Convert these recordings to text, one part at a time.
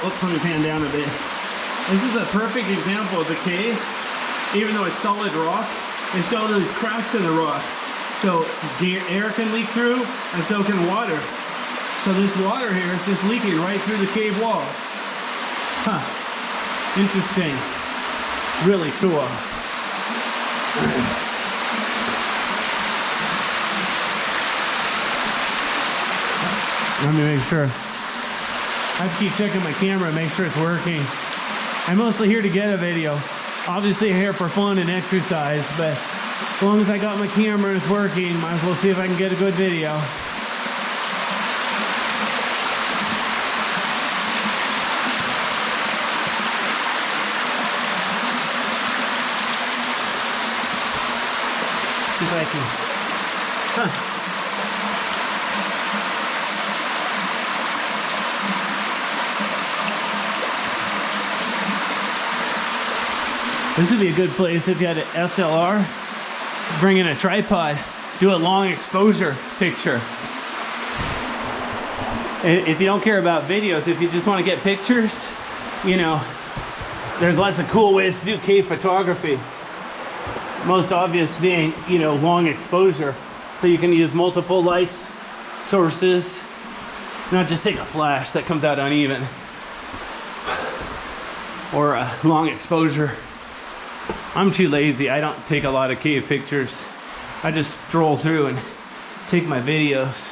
Oops, let me pan down a bit. This is a perfect example of the cave. Even though it's solid rock, it's got all these cracks in the rock. So air can leak through, and so can water. So this water here is just leaking right through the cave walls. Huh. Interesting. Really cool. Let me make sure. I have to keep checking my camera, make sure it's working. I'm mostly here to get a video. Obviously here for fun and exercise, but as long as I got my camera and it's working, might as well see if I can get a good video. See if I can. Huh. This would be a good place if you had an SLR. Bring in a tripod, do a long exposure picture. If you don't care about videos, if you just want to get pictures, you know, there's lots of cool ways to do cave photography. Most obvious being, you know, long exposure. So you can use multiple lights, sources, not just take a flash that comes out uneven. Or a long exposure. I'm too lazy. I don't take a lot of cave pictures. I just stroll through and take my videos.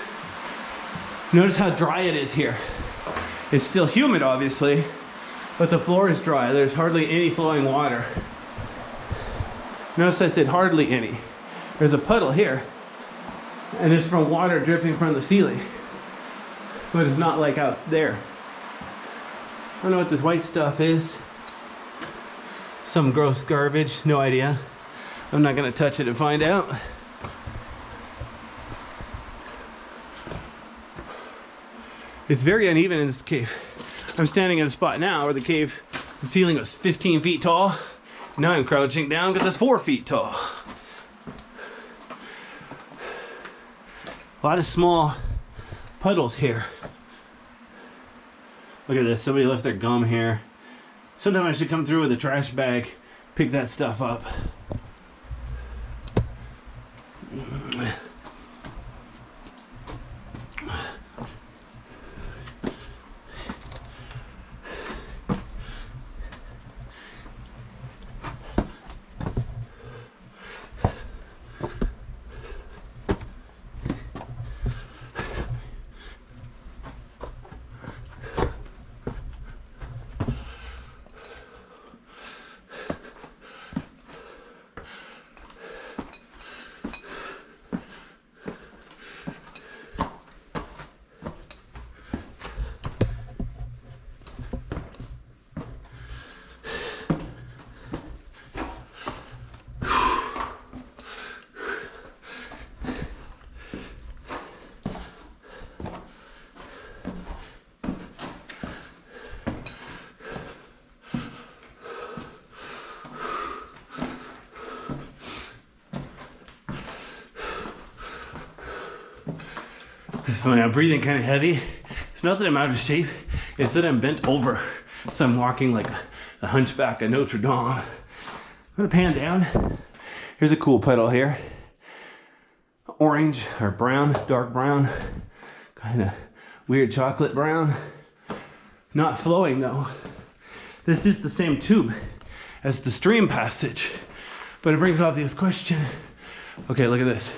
Notice how dry it is here. It's still humid, obviously, but the floor is dry. There's hardly any flowing water. Notice I said hardly any. There's a puddle here, and it's from water dripping from the ceiling. But it's not like out there. I don't know what this white stuff is. Some gross garbage, no idea. I'm not gonna touch it and find out. It's very uneven in this cave. I'm standing in a spot now where the ceiling was 15 feet tall. Now I'm crouching down because it's 4 feet tall. A lot of small puddles here. Look at this, somebody left their gum here. Sometimes I should come through with a trash bag, pick that stuff up. It's funny, I'm breathing kind of heavy. It's not that I'm out of shape, it's that I'm bent over. So I'm walking like a hunchback of Notre Dame. I'm gonna pan down. Here's a cool puddle here. Orange or brown, dark brown, kind of weird chocolate brown. Not flowing though. This is the same tube as the stream passage, but it brings obvious question. Okay, look at this.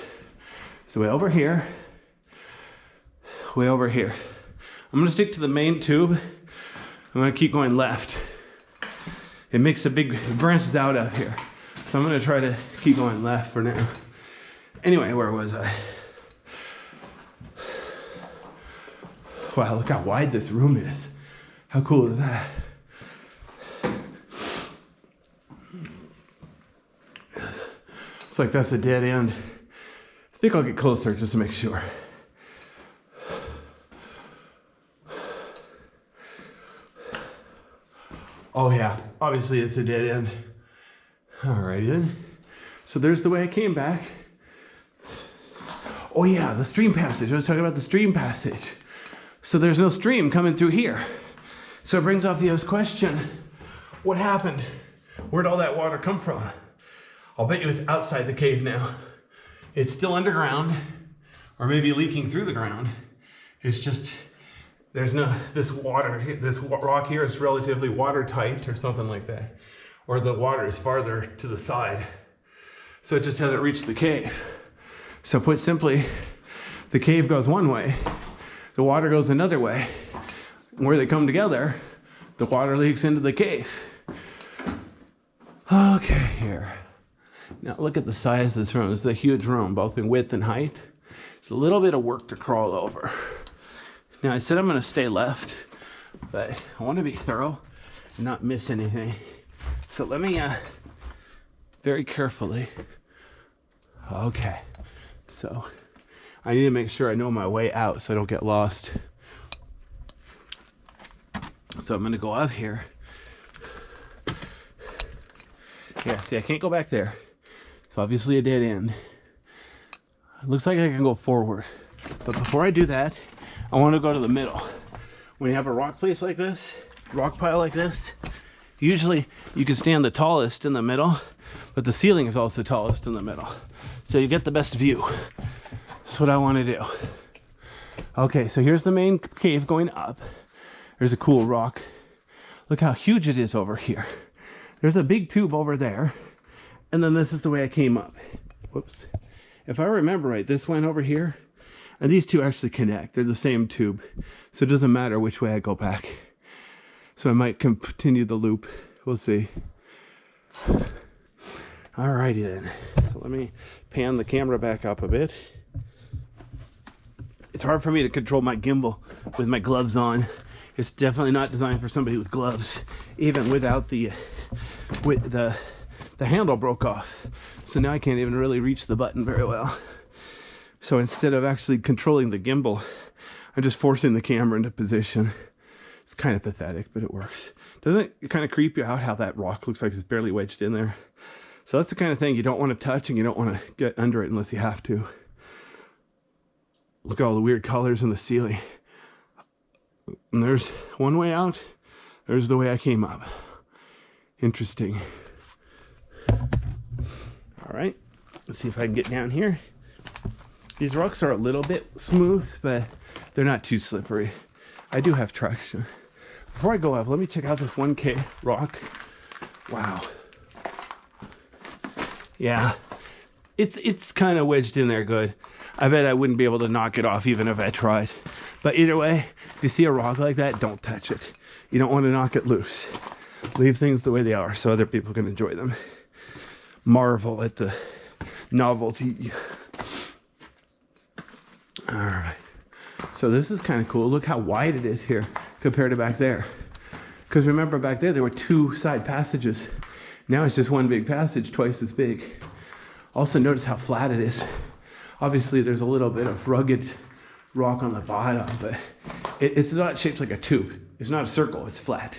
So way over here. Way over here. I'm gonna stick to the main tube. I'm gonna keep going left. It makes a big, it branches out of here. So I'm gonna try to keep going left for now. Anyway, where was I? Wow, look how wide this room is. How cool is that? It's like that's a dead end. I think I'll get closer just to make sure. Oh yeah, obviously it's a dead end. Alrighty then. So there's the way I came back. Oh yeah, the stream passage. I was talking about the stream passage. So there's no stream coming through here. So it brings obvious question. What happened? Where'd all that water come from? I'll bet you it's outside the cave now. It's still underground, or maybe leaking through the ground. It's just, there's no, this rock here is relatively watertight or something like that. Or the water is farther to the side. So it just hasn't reached the cave. So put simply, the cave goes one way, the water goes another way. Where they come together, the water leaks into the cave. Okay, here. Now look at the size of this room. This is a huge room, both in width and height. It's a little bit of work to crawl over. Now I said I'm gonna stay left, but I wanna be thorough and not miss anything. So let me, very carefully. Okay, so I need to make sure I know my way out so I don't get lost. So I'm gonna go up here. Yeah, see, I can't go back there. It's obviously a dead end. It looks like I can go forward. But before I do that, I want to go to the middle. When you have a rock place like this, rock pile like this, usually you can stand the tallest in the middle, but the ceiling is also tallest in the middle. So you get the best view. That's what I want to do. Okay, so here's the main cave going up. There's a cool rock. Look how huge it is over here. There's a big tube over there. And then this is the way I came up. Whoops. If I remember right, this went over here. And these two actually connect. They're the same tube. So it doesn't matter which way I go back. So I might continue the loop. We'll see. Alrighty then. So let me pan the camera back up a bit. It's hard for me to control my gimbal with my gloves on. It's definitely not designed for somebody with gloves, even without the handle broke off. So now I can't even really reach the button very well. So instead of actually controlling the gimbal, I'm just forcing the camera into position. It's kind of pathetic, but it works. Doesn't it kind of creep you out how that rock looks like it's barely wedged in there? So that's the kind of thing you don't want to touch and you don't want to get under it unless you have to. Look at all the weird colors in the ceiling. And there's one way out. There's the way I came up. Interesting. All right, let's see if I can get down here. These rocks are a little bit smooth, but they're not too slippery. I do have traction. Before I go up, let me check out this 1K rock. Wow. Yeah, it's kind of wedged in there good. I bet I wouldn't be able to knock it off even if I tried. But either way, if you see a rock like that, don't touch it. You don't want to knock it loose. Leave things the way they are so other people can enjoy them. Marvel at the novelty. All right. So this is kind of cool. Look how wide it is here compared to back there. Because remember back there were two side passages. Now it's just one big passage, twice as big. Also notice how flat it is. Obviously there's a little bit of rugged rock on the bottom, but it's not shaped like a tube. It's not a circle, it's flat.